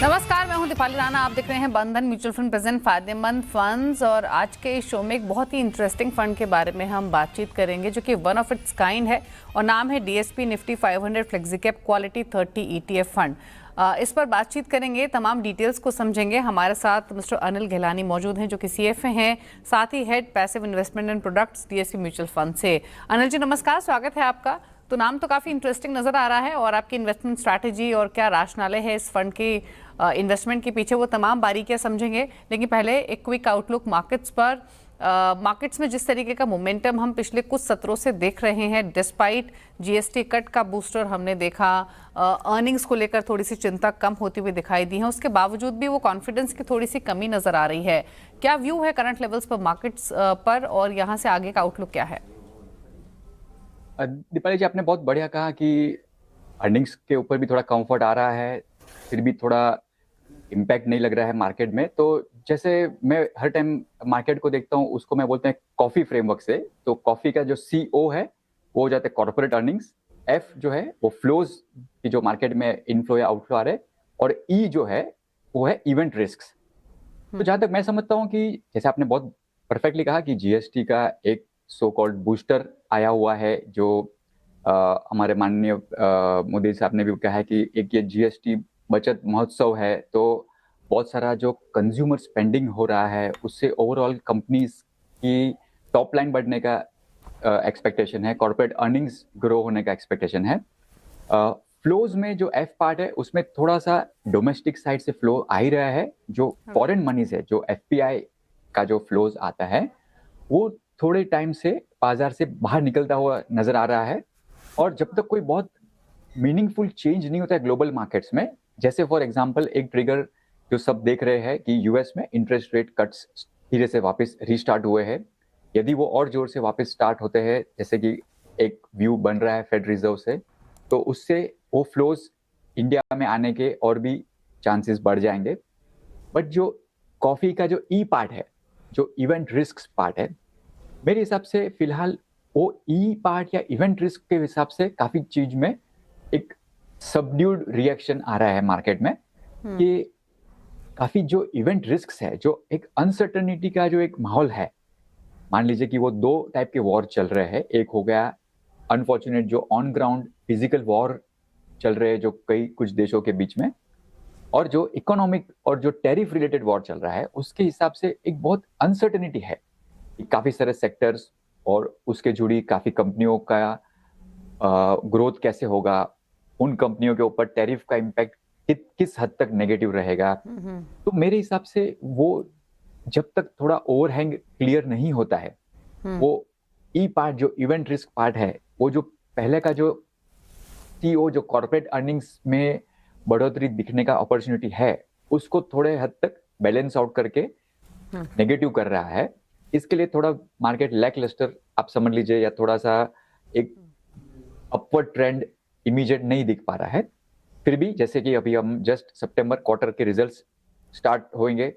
नमस्कार, मैं हूं दीपाली राणा। आप देख रहे हैं बंधन म्यूचुअल फंड प्रेजेंट फायदेमंद फंड्स। और आज के इस शो में एक बहुत ही इंटरेस्टिंग फंड के बारे में हम बातचीत करेंगे जो कि वन ऑफ इट्स काइंड है और नाम है DSP Nifty 500 flexicap quality 30 ETF fund. इस पर बातचीत करेंगे, तमाम डिटेल्स को समझेंगे। हमारे साथ मिस्टर अनिल गहलानी मौजूद हैं जो कि सीएफए हैं, साथ ही head passive investment and products DSP mutual fund से। अनिल जी नमस्कार, स्वागत है आपका। तो नाम तो काफ़ी इंटरेस्टिंग नज़र आ रहा है और आपकी इन्वेस्टमेंट स्ट्रैटेजी और क्या राशनाले है इस फंड की इन्वेस्टमेंट के पीछे, वो तमाम बारीकियां समझेंगे। लेकिन पहले एक क्विक आउटलुक मार्केट्स पर। मार्केट्स में जिस तरीके का मोमेंटम हम पिछले कुछ सत्रों से देख रहे हैं, डिस्पाइट जीएसटी कट का बूस्टर हमने देखा, अर्निंग्स को लेकर थोड़ी सी चिंता कम होती हुई दिखाई दी है, उसके बावजूद भी वो कॉन्फिडेंस की थोड़ी सी कमी नज़र आ रही है। क्या व्यू है करंट लेवल्स पर मार्केट्स पर और यहाँ से आगे का आउटलुक क्या है? दीपाली जी, आपने बहुत बढ़िया कहा कि अर्निंग्स के ऊपर भी थोड़ा कंफर्ट आ रहा है, फिर भी थोड़ा इम्पैक्ट नहीं लग रहा है मार्केट में। तो जैसे मैं हर टाइम मार्केट को देखता हूँ, उसको मैं बोलते हैं कॉफी फ्रेमवर्क से। तो कॉफी का जो CO है वो हो जाता है कॉर्पोरेट अर्निंग्स, F जो है वो फ्लोज की जो मार्केट में इनफ्लो या आउटफ्लो आ रहे, और E जो है वो है इवेंट रिस्क। तो जहां तक मैं समझता हूँ कि जैसे आपने बहुत परफेक्टली कहा कि जीएसटी का एक सो कॉल्ड बूस्टर आया हुआ है, जो हमारे माननीय मोदी साहब ने भी कहा है कि एक ये जीएसटी बचत महोत्सव है। तो बहुत सारा जो कंज्यूमर स्पेंडिंग हो रहा है उससे ओवरऑल कंपनीज की टॉप लाइन बढ़ने का एक्सपेक्टेशन है, कॉर्पोरेट अर्निंग्स ग्रो होने का एक्सपेक्टेशन है। फ्लोज में जो F पार्ट है उसमें थोड़ा सा डोमेस्टिक साइड से फ्लो आ ही रहा है। जो फॉरेन मनी से जो FPI का जो फ्लोज आता है वो थोड़े टाइम से बाजार से बाहर निकलता हुआ नजर आ रहा है। और जब तक कोई बहुत मीनिंगफुल चेंज नहीं होता है ग्लोबल मार्केट्स में, जैसे फॉर एग्जांपल एक ट्रिगर जो सब देख रहे हैं कि यूएस में इंटरेस्ट रेट कट्स धीरे से वापस रीस्टार्ट हुए हैं। यदि वो और जोर से वापस स्टार्ट होते हैं, जैसे कि एक व्यू बन रहा है फेड रिजर्व से, तो उससे वो फ्लोज इंडिया में आने के और भी चांसेस बढ़ जाएंगे। बट जो कॉफी का जो ई पार्ट है, जो इवेंट रिस्क पार्ट है, मेरे हिसाब से फिलहाल वो ई पार्ट या इवेंट रिस्क के हिसाब से काफी चीज में एक सबड्यूड रिएक्शन आ रहा है मार्केट में। कि काफी जो इवेंट रिस्क है, जो एक अनसर्टेनिटी का जो एक माहौल है, मान लीजिए कि वो दो टाइप के वॉर चल रहे हैं। एक हो गया अनफॉर्चुनेट जो ऑन ग्राउंड फिजिकल वॉर चल रहे हैं जो कई कुछ देशों के बीच में, और जो इकोनॉमिक और जो टैरिफ रिलेटेड वॉर चल रहा है उसके हिसाब से एक बहुत अनसर्टेनिटी है कि काफी सारे सेक्टर्स और उसके जुड़ी काफी कंपनियों का ग्रोथ कैसे होगा, उन कंपनियों के ऊपर टैरिफ का इम्पैक्ट किस हद तक नेगेटिव रहेगा। तो मेरे हिसाब से वो जब तक थोड़ा ओवरहैंग क्लियर नहीं होता है, वो ई पार्ट जो इवेंट रिस्क पार्ट है, वो जो पहले का जो CEO जो कॉर्पोरेट अर्निंग्स में बढ़ोतरी दिखने का अपॉर्चुनिटी है, उसको थोड़े हद तक बैलेंस आउट करके नेगेटिव कर रहा है। इसके लिए थोड़ा मार्केट लैकलस्टर आप समझ लीजिए, या थोड़ा सा एक अपवर्ड ट्रेंड इमीडिएट नहीं दिख पा रहा है। फिर भी जैसे कि अभी हम जस्ट सितंबर क्वार्टर के रिजल्ट्स स्टार्ट होंगे,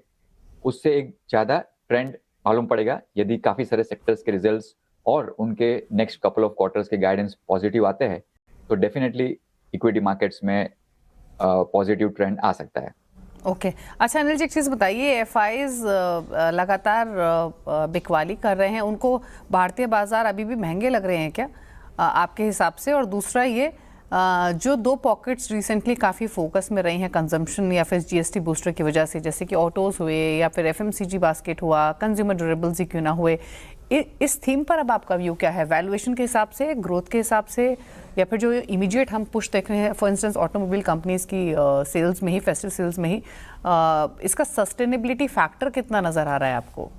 उससे एक ज्यादा ट्रेंड मालूम पड़ेगा। यदि काफी सारे सेक्टर्स के रिजल्ट्स और उनके नेक्स्ट कपल ऑफ क्वार्टर्स के गाइडेंस पॉजिटिव आते हैं, तो डेफिनेटली इक्विटी मार्केट्स में पॉजिटिव ट्रेंड आ सकता है। ओके अच्छा अनिल जी, एक चीज़ बताइए, एफआईज लगातार बिकवाली कर रहे हैं, उनको भारतीय बाजार अभी भी महंगे लग रहे हैं क्या आपके हिसाब से? और दूसरा ये जो दो पॉकेट्स रिसेंटली काफ़ी फोकस में रही हैं कंजम्पशन या फिर जीएसटी बूस्टर की वजह से, जैसे कि ऑटोज़ हुए या फिर एफएमसीजी बास्केट हुआ, कंज्यूमर ड्यूरेबल्स ही क्यों ना हुए, इस थीम पर अब आपका व्यू क्या है? वैल्यूएशन के हिसाब से, ग्रोथ के हिसाब से, या फिर जो इमीडिएट हम पुश देख रहे हैं फॉर इंस्टेंस ऑटोमोबाइल कंपनीज की सेल्स में ही, फेस्टिव सेल्स में ही, इसका सस्टेनेबिलिटी फैक्टर कितना नज़र आ रहा है आपको?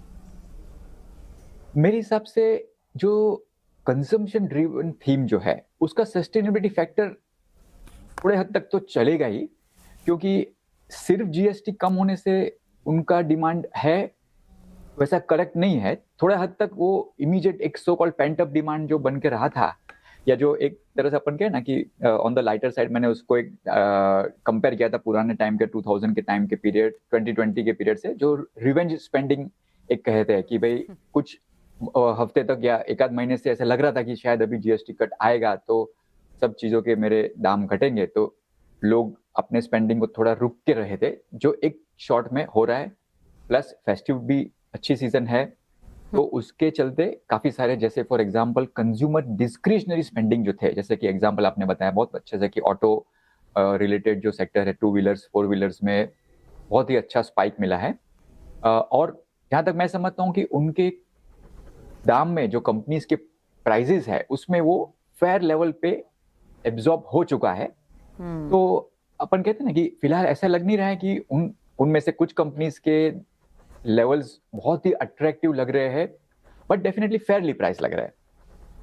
मेरे हिसाब से जो कंजम्पशन ड्रिवन थीम जो है, उसका सस्टेनेबिलिटी फैक्टर थोड़े हद तक तो चलेगा ही, क्योंकि सिर्फ जीएसटी कम होने से उनका डिमांड है वैसा करेक्ट नहीं है। थोड़ा हद तक वो इमीडिएट एक so called pent up demand जो बन के रहा था, या जो एक तरह से अपन कहे ना कि ऑन द लाइटर साइड, मैंने उसको एक कंपेयर किया था पुराने टाइम के 2000 के टाइम के पीरियड, 2020 के पीरियड से, जो रिवेंज स्पेंडिंग एक कहते हैं कि भाई कुछ हफ्ते तक या एक आध महीने से ऐसा लग रहा था कि शायद अभी जीएसटी कट आएगा तो सब चीजों के मेरे दाम घटेंगे, तो लोग अपने स्पेंडिंग को थोड़ा रुक के रहे थे, जो एक शॉर्ट में हो रहा है, प्लस फेस्टिव भी अच्छी सीजन है, तो उसके चलते काफी सारे, जैसे for example consumer discretionary spending जो थे, जैसे कि एग्जांपल आपने बताया बहुत अच्छे से कि ऑटो रिलेटेड जो सेक्टर है, 2 व्हीलर्स 4 व्हीलर्स में बहुत ही अच्छा स्पाइक मिला है। और जहां तक मैं समझता हूँ कि उनके दाम में जो कंपनीज के प्राइजेस है उसमें वो फेयर लेवल पे एब्जॉर्ब हो चुका है। तो अपन कहते हैं ना कि फिलहाल ऐसा लग नहीं रहा है कि उनमें से कुछ कंपनीज के लेवल्स बहुत ही अट्रैक्टिव लग रहे हैं, बट डेफिनेटली फेयरली प्राइस लग रहा है।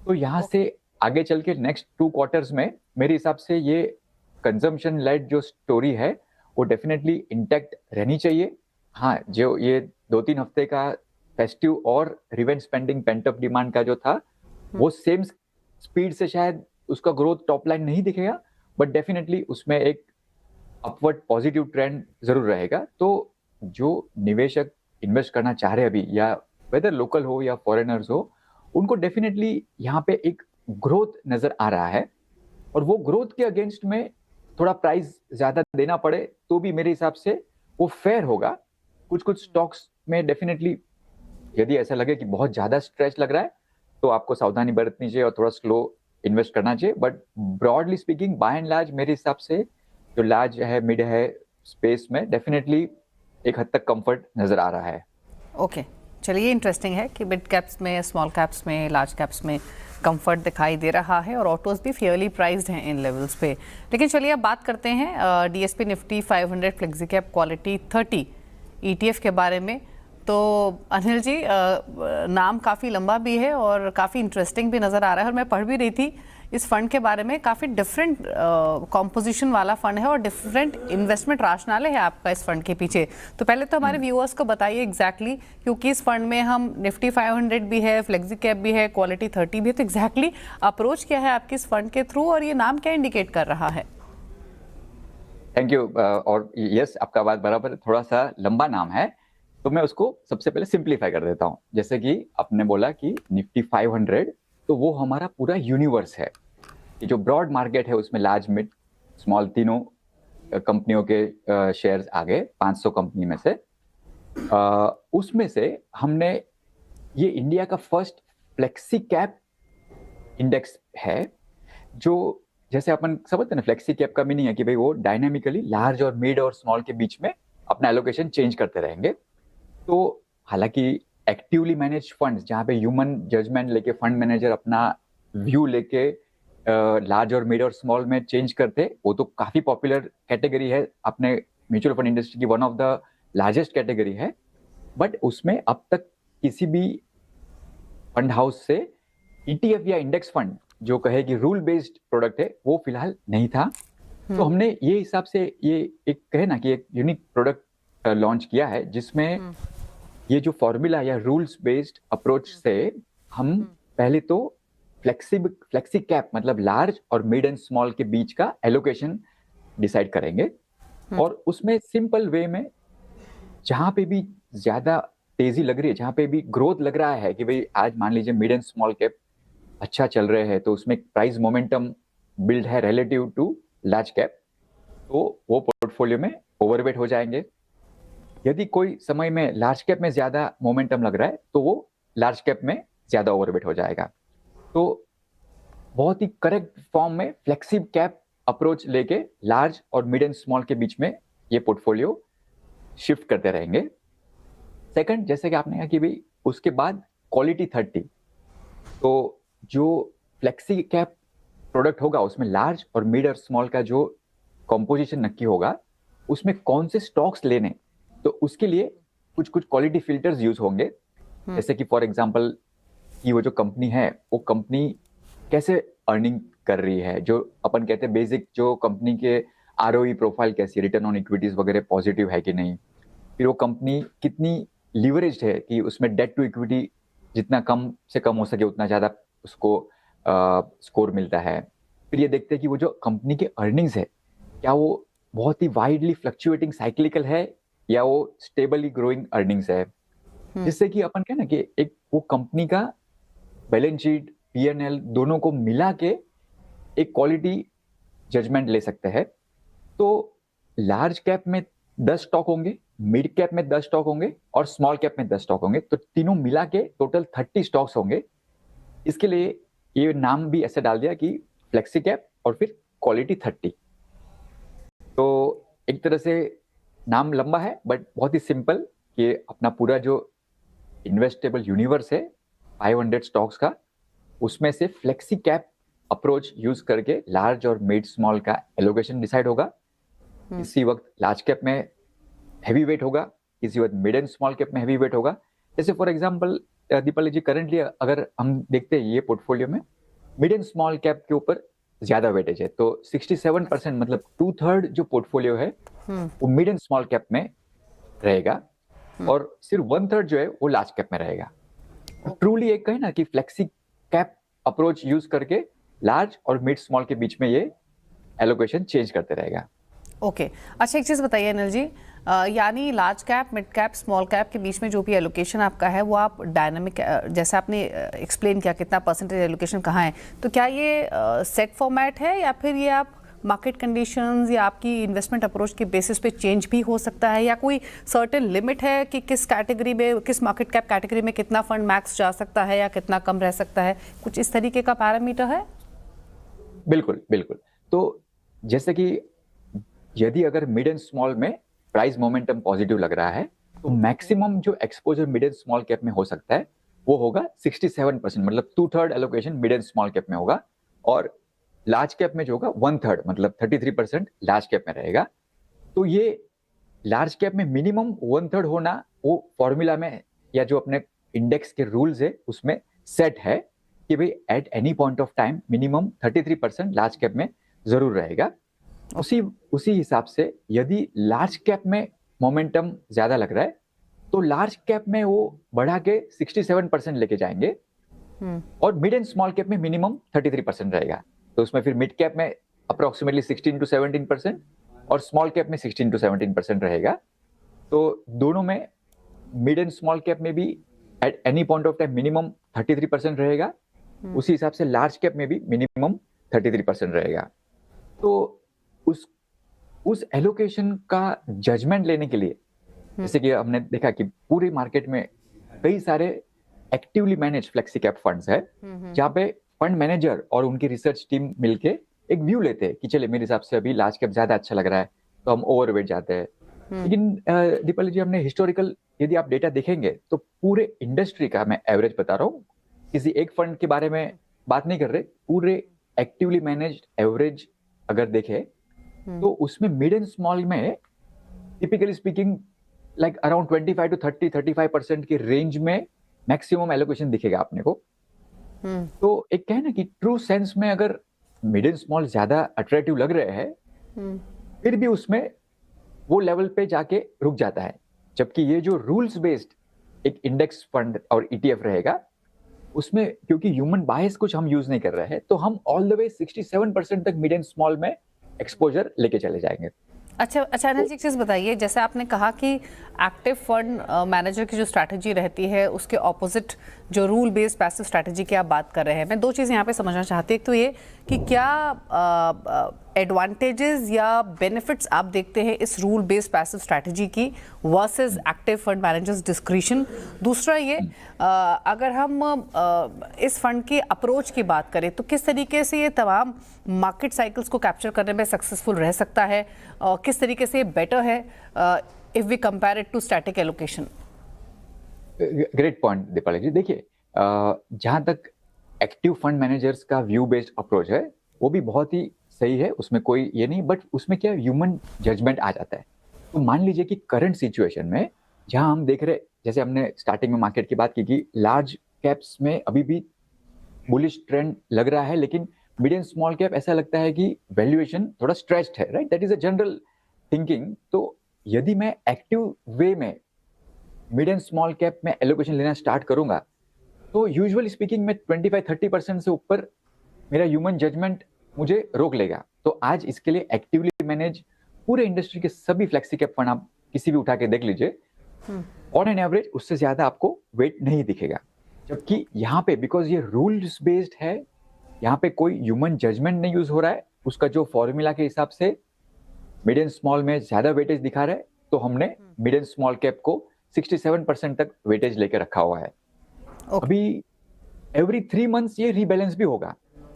तो यहाँ से आगे चल के नेक्स्ट 2 क्वार्टर्स में मेरे हिसाब से ये कंजम्पशन लेड जो स्टोरी है वो डेफिनेटली इंटैक्ट रहनी चाहिए। हाँ, जो ये 2-3 हफ्ते का फेस्टिव और revenge spending pent up demand का जो था, वो सेम स्पीड से शायद उसका ग्रोथ टॉप लाइन नहीं दिखेगा, बट डेफिनेटली उसमें एक अपवर्ड पॉजिटिव ट्रेंड जरूर रहेगा। तो जो निवेशक इन्वेस्ट करना चाह रहे हैं अभी, या वेदर लोकल हो या फॉरेनर्स हो, उनको डेफिनेटली यहाँ पे एक ग्रोथ नजर आ रहा है। और वो ग्रोथ के अगेंस्ट में थोड़ा प्राइस ज्यादा देना पड़े तो भी मेरे हिसाब से वो फेयर होगा। कुछ कुछ स्टॉक्स में डेफिनेटली यदि ऐसा लगे कि बहुत ज्यादा स्ट्रेच लग रहा है तो आपको सावधानी बरतनी चाहिए और थोड़ा स्लो इन्वेस्ट करना चाहिए। But broadly speaking, by and large, मेरे हिसाब से जो लार्ज है, मिड है स्पेस में डेफिनेटली एक हद तक कंफर्ट नजर आ रहा है। ओके, चलिए, इंटरेस्टिंग है कि मिड कैप्स में, स्मॉल कैप्स में, लार्ज कैप्स में कंफर्ट दिखाई दे रहा है और ऑटोज भी फेयरली प्राइस्ड हैं इन लेवल्स पे। लेकिन चलिए अब बात करते हैं DSP Nifty 500 flexi cap quality 30 ETF के बारे में। तो अनिल जी, नाम काफ़ी लंबा भी है और काफ़ी इंटरेस्टिंग भी नज़र आ रहा है, और मैं पढ़ भी रही थी इस फंड के बारे में, काफ़ी डिफरेंट कॉम्पोजिशन वाला फंड है और डिफरेंट इन्वेस्टमेंट राशनाले है आपका इस फंड के पीछे। तो पहले तो हमारे व्यूअर्स को बताइए एग्जैक्टली, क्योंकि इस फंड में हम निफ्टी 500 भी है, फ्लेक्सी कैप भी है, क्वालिटी 30 भी है, तो एग्जैक्टली अप्रोच क्या है आपकी इस फंड के थ्रू और ये नाम क्या इंडिकेट कर रहा है? Thank you. और यस, आपका बात बराबर, थोड़ा सा लंबा नाम है तो मैं उसको सबसे पहले सिंप्लीफाई कर देता हूँ। जैसे कि आपने बोला कि निफ्टी 500, तो वो हमारा पूरा यूनिवर्स है। ये जो ब्रॉड मार्केट है उसमें लार्ज, मिड, स्मॉल तीनों कंपनियों के शेयर्स आ गए 500 कंपनी में से। उसमें से हमने ये इंडिया का फर्स्ट फ्लेक्सी कैप इंडेक्स है, जो जैसे अपन समझते हैं ना, फ्लेक्सी कैप का मीनिंग है कि भाई वो डायनामिकली लार्ज और मिड और स्मॉल के बीच में अपना एलोकेशन चेंज करते रहेंगे। तो हालांकि एक्टिवली मैनेज फंड्स, जहाँ पे ह्यूमन जजमेंट लेके फंड मैनेजर अपना व्यू लेके लार्ज और मिड और स्मॉल में चेंज करते, वो तो काफी पॉपुलर कैटेगरी है अपने म्यूचुअल फंड इंडस्ट्री की, one of the largest category है। बट उसमें अब तक किसी भी फंड हाउस से ईटीएफ या इंडेक्स फंड जो कहे कि रूल बेस्ड प्रोडक्ट है, वो फिलहाल नहीं था। तो हमने ये हिसाब से ये एक कहे ना कि एक यूनिक प्रोडक्ट लॉन्च किया है, जिसमें ये जो फॉर्मूला या रूल्स बेस्ड अप्रोच से हम पहले तो फ्लेक्सी कैप मतलब लार्ज और मिड एंड स्मॉल के बीच का एलोकेशन डिसाइड करेंगे। और उसमें सिंपल वे में जहां पे भी ज्यादा तेजी लग रही है, जहां पे भी ग्रोथ लग रहा है कि भाई आज मान लीजिए मिड एंड स्मॉल कैप अच्छा चल रहे हैं, तो उसमें प्राइस मोमेंटम बिल्ड है रिलेटिव टू लार्ज कैप, तो वो पोर्टफोलियो में ओवरवेट हो जाएंगे। यदि कोई समय में लार्ज कैप में ज्यादा मोमेंटम लग रहा है तो वो लार्ज कैप में ज्यादा ओवरवेट हो जाएगा। तो बहुत ही करेक्ट फॉर्म में फ्लेक्सी कैप अप्रोच लेके लार्ज और मिड एंड स्मॉल के बीच में ये पोर्टफोलियो शिफ्ट करते रहेंगे। सेकंड, जैसे कि आपने कहा कि भाई उसके बाद क्वालिटी 30, तो जो फ्लेक्सी कैप प्रोडक्ट होगा उसमें लार्ज और मिड और स्मॉल का जो कॉम्पोजिशन नक्की होगा, उसमें कौन से स्टॉक्स लेने, तो उसके लिए कुछ कुछ क्वालिटी फिल्टर्स यूज होंगे। जैसे कि फॉर एग्जांपल कि वो जो कंपनी है वो कंपनी कैसे अर्निंग कर रही है, जो अपन कहते हैं बेसिक, जो कंपनी के आरओई प्रोफाइल कैसी है, रिटर्न ऑन इक्विटीज वगैरह पॉजिटिव है कि नहीं, फिर वो कंपनी कितनी लीवरेज्ड है कि उसमें डेट टू इक्विटी जितना कम से कम हो सके उतना ज्यादा उसको स्कोर मिलता है। फिर ये देखते हैं कि वो जो कंपनी के अर्निंग्स है क्या वो बहुत ही वाइडली फ्लक्चुएटिंग साइक्लिकल है या वो स्टेबली ग्रोइंग अर्निंग्स है, जिससे कि अपन कहें ना कि एक वो कंपनी का बैलेंस शीट, पीएनएल दोनों को मिला के एक क्वालिटी जजमेंट ले सकते हैं। तो लार्ज कैप में 10 स्टॉक होंगे, मिड कैप में 10 स्टॉक होंगे और स्मॉल कैप में 10 स्टॉक होंगे, तो तीनों मिला के टोटल 30 स्टॉक्स होंगे। इसके लिए ये नाम भी ऐसे डाल दिया कि फ्लेक्सी कैप और फिर क्वालिटी 30। तो एक तरह से नाम लंबा है बट बहुत ही सिंपल कि अपना पूरा जो इन्वेस्टेबल यूनिवर्स है 500 स्टॉक्स का, उसमें से फ्लेक्सी कैप अप्रोच यूज करके लार्ज और मिड स्मॉल का एलोकेशन डिसाइड होगा। किसी वक्त लार्ज कैप में हैवी वेट होगा, किसी वक्त मिड एंड स्मॉल कैप में हैवी वेट होगा। जैसे for example Deepali ji, currently अगर हम देखते हैं ये पोर्टफोलियो में मिड एंड स्मॉल कैप के ऊपर ज्यादा वेटेज है, तो 67% मतलब 2/3 जो पोर्टफोलियो है वो मिड एंड स्मॉल कैप में रहेगा और सिर्फ 1/3 जो है वो लार्ज कैप में रहेगा। ट्रूली एक कहे ना कि फ्लेक्सी कैप अप्रोच यूज करके लार्ज और मिड स्मॉल के बीच में ये एलोकेशन चेंज करते रहेगा। ओके अच्छा, एक चीज़ बताइए अनिल जी, यानी large cap, mid cap, small cap के बीच में जो भी एलोकेशन आपका है वो आप डायनामिक, जैसे आपने एक्सप्लेन किया कितना परसेंटेज एलोकेशन कहाँ है, तो क्या ये सेट फॉर्मेट है या फिर ये आप मार्केट कंडीशंस या आपकी इन्वेस्टमेंट अप्रोच के बेसिस पे चेंज भी हो सकता है, या कोई सर्टेन लिमिट है कि किस कैटेगरी में, किस मार्केट कैप कैटेगरी में कितना फंड मैक्स जा सकता है या कितना कम रह सकता है, कुछ इस तरीके का पैरामीटर है? बिल्कुल बिल्कुल। तो जैसे कि यदि अगर मिड एंड स्मॉल में प्राइस मोमेंटम पॉजिटिव लग रहा है तो मैक्सिमम जो exposure mid and small cap में हो सकता है वो होगा 67%, मतलब 2/3 allocation mid and small cap में होगा और लार्ज कैप में जो होगा 1/3 मतलब 33% लार्ज कैप में रहेगा। तो ये लार्ज कैप में मिनिमम 1/3 होना वो फॉर्मूला में या जो अपने इंडेक्स के रूल्स है उसमें सेट है कि भाई at any point of time minimum 33% large cap में जरूर रहेगा। उसी हिसाब से यदि लार्ज कैप में मोमेंटम ज्यादा लग रहा है तो लार्ज कैप में वो बढ़ा के 67% लेके जाएंगे और मिड एंड स्मॉल कैप में मिनिमम 33% रहेगा। तो उसमें फिर मिड कैप में अप्रोक्सीमेटली 16 to 17% और स्मॉल कैप में 16 to 17% रहेगा। तो दोनों में मिड एंड स्मॉल कैप में भी at any point of time minimum 33% रहेगा, उसी हिसाब से लार्ज कैप में भी मिनिमम 33% रहेगा। तो उस एलोकेशन का जजमेंट लेने के लिए जैसे कि हमने देखा कि पूरी मार्केट में कई सारे actively manage flexi cap funds है जहाँ पे फंड मैनेजर और उनकी रिसर्च टीम मिलके एक व्यू लेते हैं कि चले मेरे हिसाब से अभी लार्ज कैप ज्यादा अच्छा लग रहा है तो हम ओवरवेट जाते हैं। लेकिन दीपाली जी, हमने हिस्टोरिकल यदि आप डेटा देखेंगे तो पूरे इंडस्ट्री का मैं एवरेज बता रहा हूँ, किसी एक फंड के बारे में बात नहीं कर रहे, पूरे एक्टिवली मैनेज्ड एवरेज अगर देखें तो उसमें मिड एंड स्मॉल में typically speaking like around 25 to 35% के रेंज में मैक्सिमम एलोकेशन दिखेगा आपने को। तो एक कहे ना कि ट्रू सेंस में अगर मिड एंड स्मॉल ज्यादा अट्रैक्टिव लग रहे हैं फिर भी उसमें वो लेवल पे जाके रुक जाता है, जबकि ये जो रूल्स बेस्ड एक इंडेक्स फंड और ईटीएफ रहेगा उसमें क्योंकि ह्यूमन बायस कुछ हम यूज नहीं कर रहे हैं तो हम ऑल द वे 67% तक मिड एंड स्मॉल में एक्सपोजर लेके चले जाएंगे। अच्छा अनिल जी, एक चीज़ बताइए, जैसे आपने कहा कि एक्टिव फंड मैनेजर की जो स्ट्रैटेजी रहती है उसके ऑपोजिट जो रूल बेस्ड पैसिव स्ट्रैटेजी की आप बात कर रहे हैं, मैं दो चीज़ें यहाँ पे समझना चाहती हूँ। एक तो ये कि क्या एडवांटेजेस या बेनिफिट्स आप देखते हैं इस रूल बेस्ड पैसिव स्ट्रैटेजी की versus active fund managers discretion. दूसरा ये अगर हम इस फंड की अप्रोच की बात करें तो किस तरीके से ये तमाम मार्केट साइकिल्स को कैप्चर करने में सक्सेसफुल रह सकता है, किस तरीके से बेटर है if we compare it to static allocation? Great point Deepali ji. देखिए, जहां तक एक्टिव फंड मैनेजर्स का व्यू बेस्ड अप्रोच है वो भी बहुत ही सही है, उसमें कोई ये नहीं, बट उसमें क्या ह्यूमन जजमेंट आ जाता है। तो मान लीजिए कि करंट सिचुएशन में जहां हम देख रहे, जैसे हमने स्टार्टिंग में मार्केट की बात की कि लार्ज कैप्स में अभी भी बुलिश ट्रेंड लग रहा है, लेकिन मिड एंड स्मॉल कैप ऐसा लगता है कि वैल्यूएशन थोड़ा स्ट्रेच्ड है, right? That is a general thinking. तो यदि मैं एक्टिव वे में मिड एंड स्मॉल कैप में एलोकेशन लेना स्टार्ट करूंगा तो यूजुअली स्पीकिंग में 25-30% से ऊपर मेरा ह्यूमन जजमेंट मुझे रोक लेगा। तो आज इसके लिए एक्टिवली मैनेज पूरे इंडस्ट्री के सभी फ्लेक्सी कैप फंड आप किसी भी उठा के देख लीजिए, ऑन एन एवरेज उससे ज्यादा आपको वेट नहीं दिखेगा। जबकि यहाँ पे बिकॉज ये रूल्स बेस्ड है, यहाँ पे कोई ह्यूमन जजमेंट नहीं यूज हो रहा है, उसका जो फॉर्मूला के हिसाब से मिड एंड स्मॉल में ज्यादा वेटेज दिखा रहा है, तो हमने मिड एंड स्मॉल कैप को 67% तक वेटेज लेके रखा हुआ है। अभी एवरी 3 मंथ्स ये रीबैलेंस भी होगा।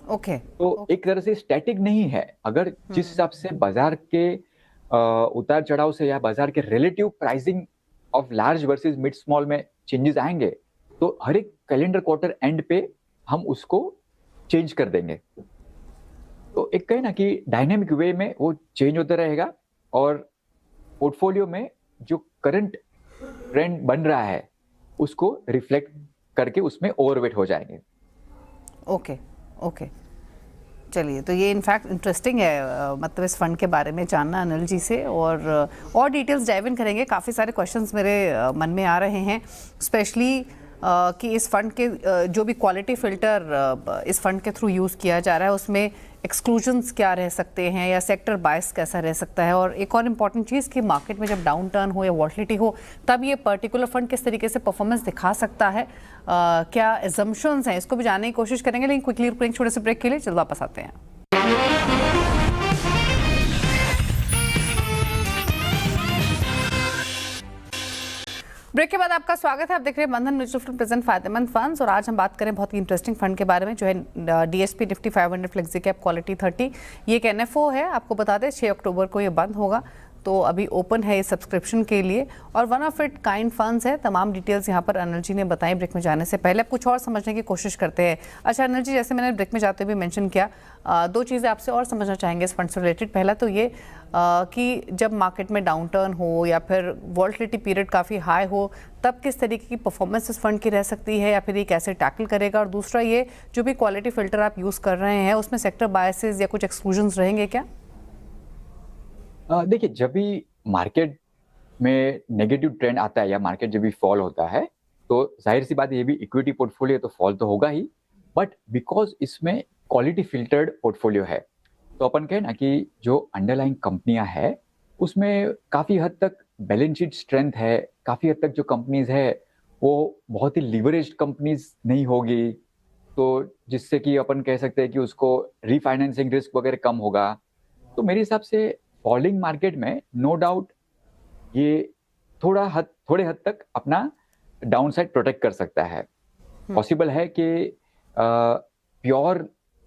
तो एक तरह से स्टैटिक नहीं है। अगर जिस हिसाब से बाजार के उतार चढ़ाव से या बाजार के relative pricing of large versus mid small में चेंजेस आएंगे, तो हर एक कैलेंडर क्वार्टर एंड पे हम उसको चेंज कर देंगे। तो एक कहे ना कि डायनेमिक वे में वो चेंज होता रहेगा, और पोर्टफोलियो में जो करंट ट्रेंड बन रहा है उसको रिफ्लेक्ट करके उसमें ओवरवेट हो जाएंगे। ओके चलिए, तो ये इनफैक्ट इंटरेस्टिंग है, मतलब इस फंड के बारे में जानना अनिल जी से, और डिटेल्स डाइव इन करेंगे। काफ़ी सारे क्वेश्चंस मेरे मन में आ रहे हैं, स्पेशली कि इस फंड के जो भी क्वालिटी फिल्टर इस फंड के थ्रू यूज़ किया जा रहा है उसमें एक्सक्लूजन्स क्या रह सकते हैं या सेक्टर बायस कैसा रह सकता है, और एक और इम्पॉर्टेंट चीज़ कि मार्केट में जब डाउन टर्न हो या वॉलिटिलिटी हो तब ये पर्टिकुलर फंड किस तरीके से परफॉर्मेंस दिखा सकता है, क्या एजम्पशंस हैं, इसको भी जानने की कोशिश करेंगे। लेकिन क्विकली रुकेंगे छोटे से ब्रेक के लिए, चलो वापस आते हैं। ब्रेक के बाद आपका स्वागत है। आप देख रहे हैं बंधन म्यूचुअल फंड प्रेजेंट फायदेमंद फंड्स, और आज हम बात करें बहुत ही इंटरेस्टिंग फंड के बारे में, जो है DSP Nifty 500 flexi cap quality 30। ये एक एनएफओ है, आपको बता दें 6 अक्टूबर को ये बंद होगा, तो अभी ओपन है ये सब्सक्रिप्शन के लिए, और one of it kind funds है। तमाम डिटेल्स यहाँ पर अनिल जी ने बताई। ब्रेक में जाने से पहले अब कुछ और समझने की कोशिश करते हैं। अच्छा अनिल जी, जैसे मैंने ब्रेक में जाते हुए मेंशन किया, 2 चीज़ें आपसे और समझना चाहेंगे इस फंड से रिलेटेड। पहला तो ये कि जब मार्केट में डाउन टर्न हो या फिर वॉलिटिलिटी पीरियड काफ़ी हाई हो, तब किस तरीके की परफॉर्मेंस इस फंड की रह सकती है या फिर ये कैसे टैकल करेगा, और दूसरा ये जो भी क्वालिटी फिल्टर आप यूज़ कर रहे हैं उसमें सेक्टर बायसेस या कुछ एक्सक्लूजन्स रहेंगे क्या? देखिए, जब भी मार्केट में नेगेटिव ट्रेंड आता है या मार्केट जब भी फॉल होता है, तो जाहिर सी बात है, ये भी इक्विटी पोर्टफोलियो तो फॉल तो होगा ही, बट बिकॉज इसमें क्वालिटी फिल्टर्ड पोर्टफोलियो है, तो अपन कहें ना कि जो अंडरलाइंग कंपनियां है उसमें काफी हद तक बैलेंस शीट स्ट्रेंथ है, काफी हद तक जो कंपनीज है वो बहुत ही लिवरेज्ड कंपनीज नहीं होगी, तो जिससे कि अपन कह सकते हैं कि उसको रीफाइनेंसिंग रिस्क वगैरह कम होगा। तो मेरे हिसाब से फॉलिंग मार्केट में नो डाउट ये थोड़े हद तक अपना डाउनसाइड प्रोटेक्ट कर सकता है। पॉसिबल है कि प्योर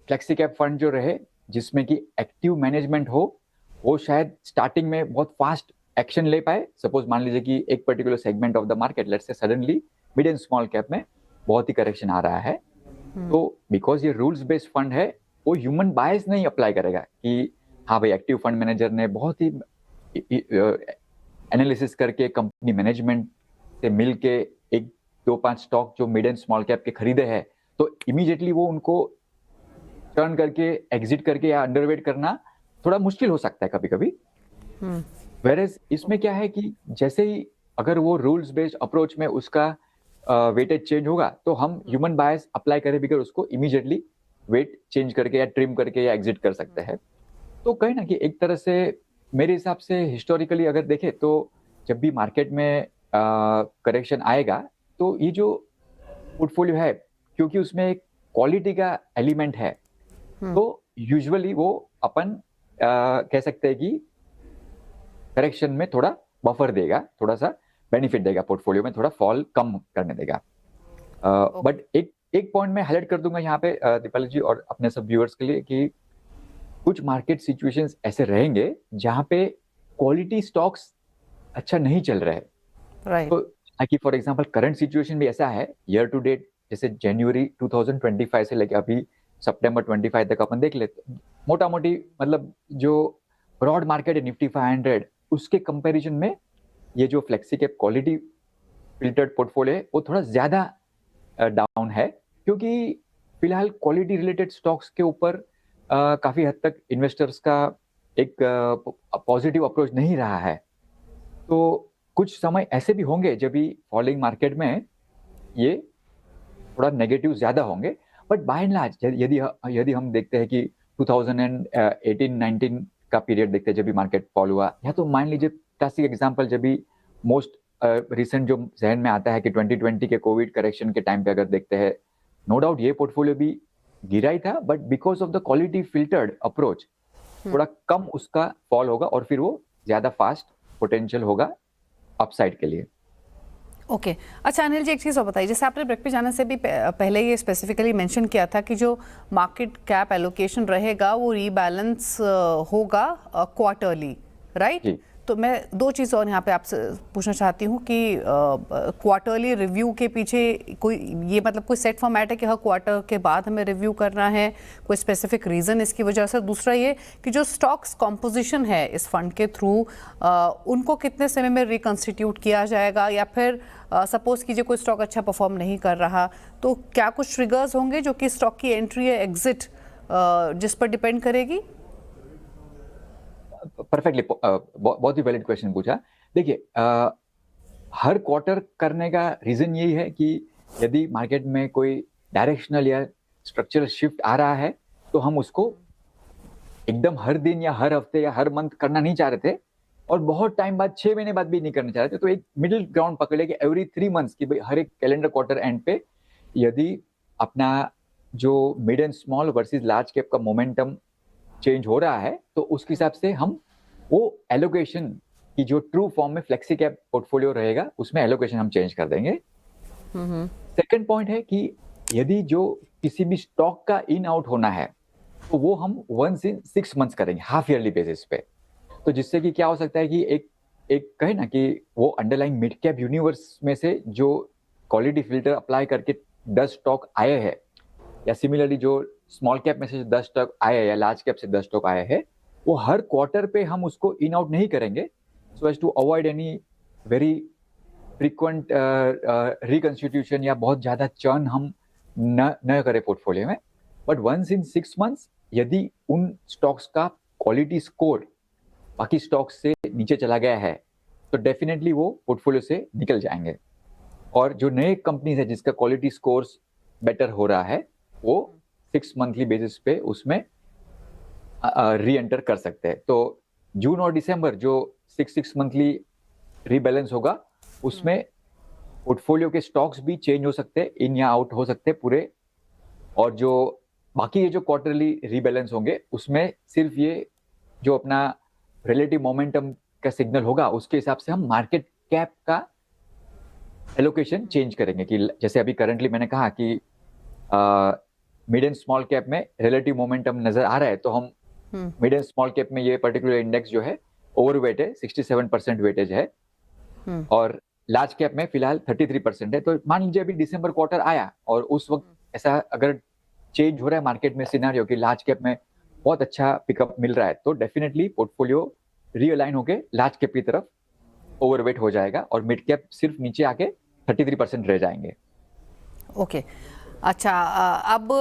फ्लेक्सी कैप फंड जो रहे जिसमें कि एक्टिव मैनेजमेंट हो, वो शायद स्टार्टिंग में बहुत फास्ट एक्शन ले पाए। सपोज मान लीजिए कि एक particular segment of the market, let's say suddenly mid and small cap में बहुत ही करेक्शन आ रहा है, तो बिकॉज ये रूल्स बेस्ड फंड है, वो ह्यूमन बायस नहीं अप्लाई करेगा कि हाँ भाई एक्टिव फंड मैनेजर ने बहुत ही एनालिसिस करके कंपनी मैनेजमेंट से मिल के 1-2-5 स्टॉक जो मिड एंड स्मॉल कैप के खरीदे हैं, तो इमीडिएटली वो उनको टर्न करके एग्जिट करके या अंडरवेट करना थोड़ा मुश्किल हो सकता है कभी कभी। वेरेज इसमें क्या है कि जैसे ही अगर वो रूल्स बेस्ड अप्रोच में उसका वेटेज चेंज होगा, तो हम ह्यूमन बायस अप्लाई करें बिगर उसको इमीडिएटली वेट चेंज करके या ट्रिम करके या एग्जिट कर सकते हैं। तो कहे ना कि एक तरह से मेरे हिसाब से हिस्टोरिकली अगर देखें तो जब भी मार्केट में करेक्शन आएगा, तो ये जो पोर्टफोलियो है क्योंकि उसमें एक क्वालिटी का एलिमेंट है, तो यूजुअली वो अपन कह सकते हैं कि करेक्शन में थोड़ा बफर देगा, थोड़ा सा बेनिफिट देगा, पोर्टफोलियो में थोड़ा फॉल कम करने देगा। बट एक पॉइंट मैं हाईलाइट कर दूंगा यहाँ पे दीपाली जी और अपने सब व्यूअर्स के लिए कि कुछ मार्केट सिचुएशंस ऐसे रहेंगे जहां पे क्वालिटी स्टॉक्स अच्छा नहीं चल रहे हैं। तो कि फॉर एग्जांपल करंट सिचुएशन भी ऐसा है, ईयर टू डेट जैसे जनवरी 2025 से लेकर अभी सितंबर 25 तक अपन देख लेते, मोटा मोटी मतलब जो ब्रॉड मार्केट है निफ्टी 500, उसके कंपैरिजन में ये जो flexi cap quality filtered portfolio है वो थोड़ा ज्यादा डाउन है, क्योंकि फिलहाल क्वालिटी रिलेटेड स्टॉक्स के ऊपर काफी हद तक इन्वेस्टर्स का एक पॉजिटिव अप्रोच नहीं रहा है। तो कुछ समय ऐसे भी होंगे जब भी फॉलिंग मार्केट में ये थोड़ा नेगेटिव ज्यादा होंगे, बट बाय एंड लार्ज यदि हम देखते हैं कि 2018-19 का पीरियड देखते हैं जब भी मार्केट फॉल हुआ, या तो मान लीजिए क्लासिक एग्जांपल जब भी मोस्ट रिसेंट जो जहन में आता है कि 2020 के कोविड करेक्शन के टाइम पे अगर देखते हैं, नो डाउट ये पोर्टफोलियो भी गिरा ही था, but because of the quality filtered approach थोड़ा कम उसका फॉल होगा और फिर वो ज़्यादा फास्ट पोटेंशियल होगा अपसाइड के लिए। ओके अच्छा अनिल जी, एक चीज़ और बताइए, जैसे आपने ब्रेक पे जाने से भी पहले ये स्पेसिफिकली मेंशन किया था कि जो मार्केट कैप एलोकेशन रहेगा वो रीबैलेंस होगा क्वार्टरली, राइट? जी। तो मैं दो चीज़ और यहाँ पे आपसे पूछना चाहती हूँ कि क्वार्टरली रिव्यू के पीछे कोई ये मतलब कोई सेट फॉर्मेट है कि हर क्वार्टर के बाद हमें रिव्यू करना है, कोई स्पेसिफिक रीज़न इसकी वजह से? दूसरा ये कि जो स्टॉक्स कॉम्पोजिशन है इस फंड के थ्रू उनको कितने समय में रिकॉन्स्टिट्यूट किया जाएगा, या फिर सपोज कीजिए कोई स्टॉक अच्छा परफॉर्म नहीं कर रहा तो क्या कुछ ट्रिगर्स होंगे जो कि स्टॉक की एंट्री या एग्जिट जिस पर डिपेंड करेगी? परफेक्टली, बहुत ही वैलिड क्वेश्चन पूछा। देखिए, हर क्वार्टर करने का रीजन यही है कि यदि मार्केट में कोई डायरेक्शनल या स्ट्रक्चरल शिफ्ट आ रहा है तो हम उसको एकदम हर दिन या हर हफ्ते या हर मंथ करना नहीं चाह रहे थे, और बहुत टाइम बाद 6 महीने बाद भी नहीं करना चाह रहे थे। तो एक मिडिल ग्राउंड पकड़े कि एवरी 3 मंथ्स की भाई हर एक कैलेंडर क्वार्टर एंड पे यदि अपना जो mid and small versus large cap का मोमेंटम चेंज हो रहा है तो उसके हिसाब से हम वो एलोकेशन की जो ट्रू फॉर्म में फ्लेक्सी कैप पोर्टफोलियो रहेगा उसमें एलोकेशन हम चेंज कर देंगे। सेकंड पॉइंट है कि यदि जो किसी भी स्टॉक का इन आउट होना है तो वो हम 1 in 6 months करेंगे, हाफ ईयरली बेसिस पे। तो जिससे कि क्या हो सकता है कि एक कहे ना कि वो अंडरलाइंग मिड कैप यूनिवर्स में से जो क्वालिटी फिल्टर अप्लाई करके 10 स्टॉक आए हैं, या सिमिलरली जो स्मॉल कैप में से 10 स्टॉक आए हैं या लार्ज कैप से 10 स्टॉक आए हैं, वो हर क्वार्टर पे हम उसको इन आउट नहीं करेंगे so as to avoid any very frequent reconstitution या बहुत ज्यादा चर्न हम न करें पोर्टफोलियो में। बट 1 in 6 months यदि उन स्टॉक्स का क्वालिटी स्कोर बाकी स्टॉक्स से नीचे चला गया है तो डेफिनेटली वो पोर्टफोलियो से निकल जाएंगे, और जो नए कंपनीज है जिसका क्वालिटी स्कोर्स बेटर हो रहा है वो 6 मंथली बेसिस पे उसमें री एंटर कर सकते हैं। तो जून और दिसंबर जो 6 मंथली रीबैलेंस होगा उसमें पोर्टफोलियो के स्टॉक्स भी चेंज हो सकते हैं, इन या आउट हो सकते हैं पूरे, और जो बाकी ये जो क्वार्टरली रीबैलेंस होंगे उसमें सिर्फ ये जो अपना रिलेटिव मोमेंटम का सिग्नल होगा उसके हिसाब से हम मार्केट कैप का एलोकेशन चेंज करेंगे। कि जैसे अभी करंटली मैंने कहा कि मिड एंड स्मॉल कैप में रिलेटिव मोमेंटम नजर आ रहा है तो हम मिड एंड स्मॉल कैप में ये पर्टिकुलर इंडेक्स जो है ओवरवेट है, 67% वेटेज है, और लार्ज कैप में फिलहाल 33% है। तो मान लीजिए अभी दिसंबर क्वार्टर आया और उस वक्त ऐसा अगर चेंज हो रहा है मार्केट में सिनेरियो कि लार्ज कैप में बहुत अच्छा पिकअप मिल रहा है तो डेफिनेटली पोर्टफोलियो रीअलाइन होके लार्ज कैप की तरफ ओवरवेट हो जाएगा और मिड कैप सिर्फ नीचे आके 33% रह जाएंगे। ओके अच्छा, अब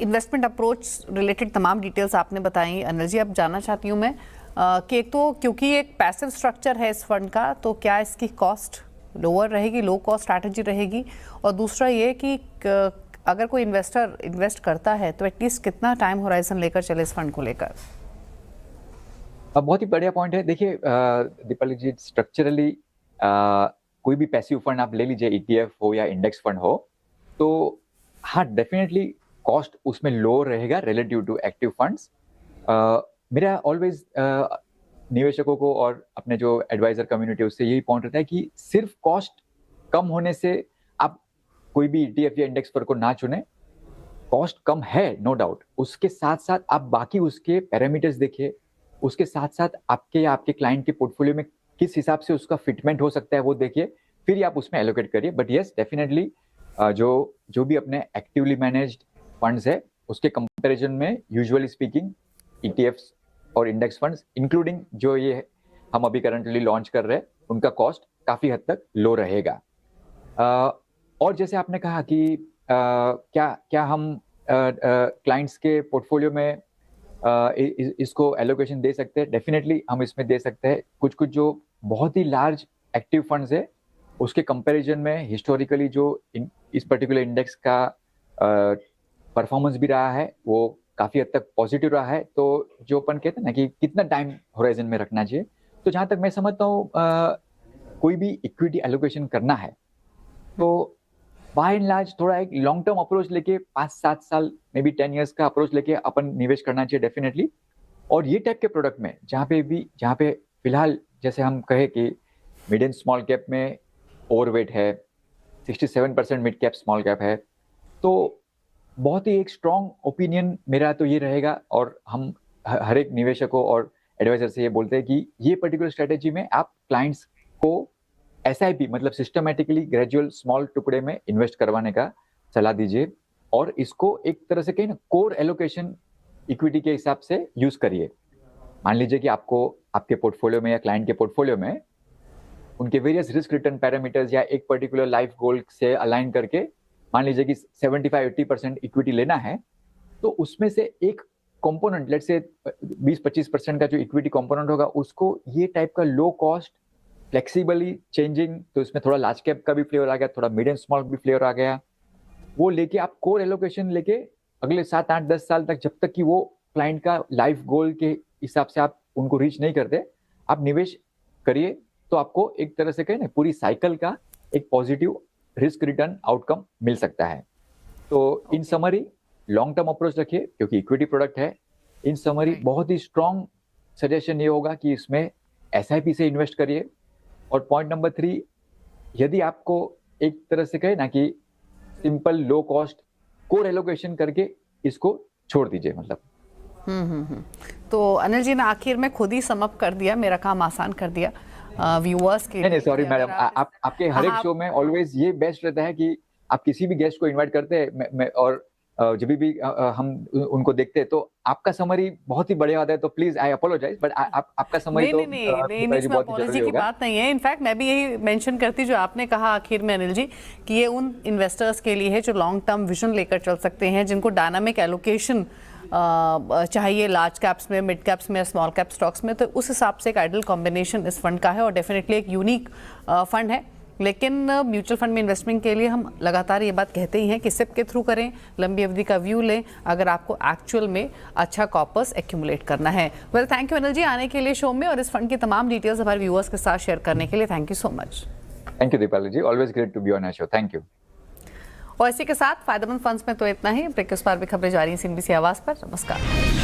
इन्वेस्टमेंट अप्रोच रिलेटेड तमाम डिटेल्स आपने बताई अनिल जी। अब जानना चाहती हूँ मैं कि एक तो क्योंकि एक पैसिव स्ट्रक्चर है इस फंड का तो क्या इसकी कॉस्ट लोअर रहेगी, लो कॉस्ट स्ट्रैटेजी रहेगी, और दूसरा ये कि अगर कोई इन्वेस्टर इन्वेस्ट करता है तो एटलीस्ट कितना टाइम होराइजन लेकर चले इस फंड को लेकर? बहुत ही बढ़िया पॉइंट है। देखिए दीपाली जी, स्ट्रक्चरली कोई भी पैसिव फंड आप ले लीजिए, ETF हो या इंडेक्स फंड हो, तो हाँ डेफिनेटली कॉस्ट उसमें लो रहेगा रिलेटिव टू एक्टिव फंड्स। मेरा ऑलवेज निवेशकों को और अपने जो एडवाइजर कम्युनिटी उससे यही पॉइंट रहता है कि सिर्फ कॉस्ट कम होने से आप कोई भी ETF या इंडेक्स फंड को ना चुने। कॉस्ट कम है नो डाउट, उसके साथ साथ आप बाकी उसके पैरामीटर्स देखिए, उसके साथ साथ आपके या आपके क्लाइंट के पोर्टफोलियो में किस हिसाब से उसका फिटमेंट हो सकता है वो देखिए, फिर ही आप उसमें एलोकेट करिए। बट यस डेफिनेटली जो भी अपने एक्टिवली मैनेज्ड फंड्स है उसके कंपैरिजन में यूजुअली स्पीकिंग ETFs और इंडेक्स फंड्स इंक्लूडिंग जो ये हम अभी करंटली लॉन्च कर रहे हैं उनका कॉस्ट काफी हद तक लो रहेगा। और जैसे आपने कहा कि क्या हम क्लाइंट्स के पोर्टफोलियो में इसको एलोकेशन दे सकते हैं? डेफिनेटली हम इसमें दे सकते हैं। कुछ जो बहुत ही लार्ज एक्टिव फंड्स है उसके कंपैरिजन में हिस्टोरिकली जो इस पर्टिकुलर इंडेक्स का परफॉर्मेंस भी रहा है वो काफी हद तक पॉजिटिव रहा है। तो जो अपन कहते हैं ना कि कितना टाइम होराइजन में रखना चाहिए, तो जहां तक मैं समझता हूँ कोई भी इक्विटी एलोकेशन करना है तो बाय एंड लार्ज थोड़ा एक लॉन्ग टर्म अप्रोच लेके 5-7 साल मे बी 10 years का अप्रोच लेके अपन निवेश करना चाहिए डेफिनेटली। और ये टाइप के प्रोडक्ट में जहाँ पे फिलहाल जैसे हम कहे कि मिड एंड स्मॉल कैप में ओवरवेट है, 67% मिड कैप स्मॉल कैप है, तो बहुत ही एक स्ट्रॉन्ग ओपिनियन मेरा तो ये रहेगा, और हम हर एक निवेशकों और एडवाइजर से ये बोलते हैं कि ये पर्टिकुलर स्ट्रेटेजी में आप क्लाइंट्स को SIP मतलब सिस्टमैटिकली ग्रेजुअल स्मॉल टुकड़े में इन्वेस्ट करवाने का सलाह दीजिए, और इसको एक तरह से कहीं ना कोर एलोकेशन इक्विटी के हिसाब से यूज करिए। मान लीजिए कि आपको आपके पोर्टफोलियो में या क्लाइंट के पोर्टफोलियो में उनके वेरियस रिस्क रिटर्न पैरामीटर्स या एक पर्टिकुलर लाइफ गोल से अलाइन करके मान लीजिए कि 75-80% इक्विटी लेना है, तो उसमें से एक कंपोनेंट लेट्स से 20-25% का जो इक्विटी कंपोनेंट होगा उसको ये टाइप का लो कॉस्ट फ्लेक्सिबली चेंजिंग, तो इसमें थोड़ा लार्ज कैप का भी फ्लेवर आ गया, थोड़ा मिड एंड स्मॉल भी फ्लेवर आ गया, वो लेके आप कोर एलोकेशन लेके अगले 7-8-10 साल तक, जब तक कि वो क्लाइंट का लाइफ गोल के हिसाब से आप उनको रीच नहीं करते, आप निवेश करिए, तो आपको एक तरह से कहें ना पूरी साइकिल का एक पॉजिटिव रिस्क रिटर्न आउटकम मिल सकता है। तो इन समरी लॉन्ग टर्म अप्रोच रखिए क्योंकि इक्विटी प्रोडक्ट है। इन समरी बहुत ही स्ट्रॉन्ग सजेशन ये होगा कि इसमें SIP से इन्वेस्ट करिए। और पॉइंट नंबर 3, यदि आपको एक तरह से कहे ना कि simple low cost core allocation करके इसको छोड़ दीजिए मतलब। तो अनिल जी ने आखिर में खुद ही समअप कर दिया, मेरा काम आसान कर दिया व्यूअर्स के लिए। नहीं सॉरी मैडम, आपके हर एक शो में ऑलवेज ये बेस्ट रहता है कि आप किसी भी गेस्ट को इनवाइट करते हैं और जब भी हम उनको देखते हैं तो आपका समरी बहुत ही बढ़िया होता है, तो प्लीज आई अपोलोजाइज बट आपका समरी तो नहीं, इसमें अपोलॉजी की बात नहीं है। इनफैक्ट मैं भी यही मेंशन करती जो आपने कहा आखिर में अनिल जी कि ये उन इन्वेस्टर्स के लिए है जो लॉन्ग टर्म विजन लेकर चल सकते हैं, जिनको डायनामिक एलोकेशन चाहिए लार्ज कैप्स में, मिड कैप्स में, स्मॉल कैप स्टॉक्स में, तो उस हिसाब से एक आइडियल कॉम्बिनेशन इस फंड का है और डेफिनेटली एक यूनिक फंड है। लेकिन म्यूचुअल फंड में इन्वेस्टमेंट के लिए हम लगातार ये बात कहते ही हैं कि सिप के थ्रू करें, लंबी अवधि का व्यू लें अगर आपको एक्चुअल में अच्छा कॉपर्स एक्यूमुलेट करना है। Well, thank you Anil ji आने के लिए शो में और इस फंड की तमाम डिटेल्स हमारे व्यूअर्स के साथ शेयर करने के लिए। Thank you so much. Thank you Deepali ji, always great to be on your show. Thank you. और इसी के साथ फायदेमंद फंड्स में तो इतना ही। ब्रेक के उस पार भी खबरें जारी हैं CNBC आवाज पर। नमस्कार।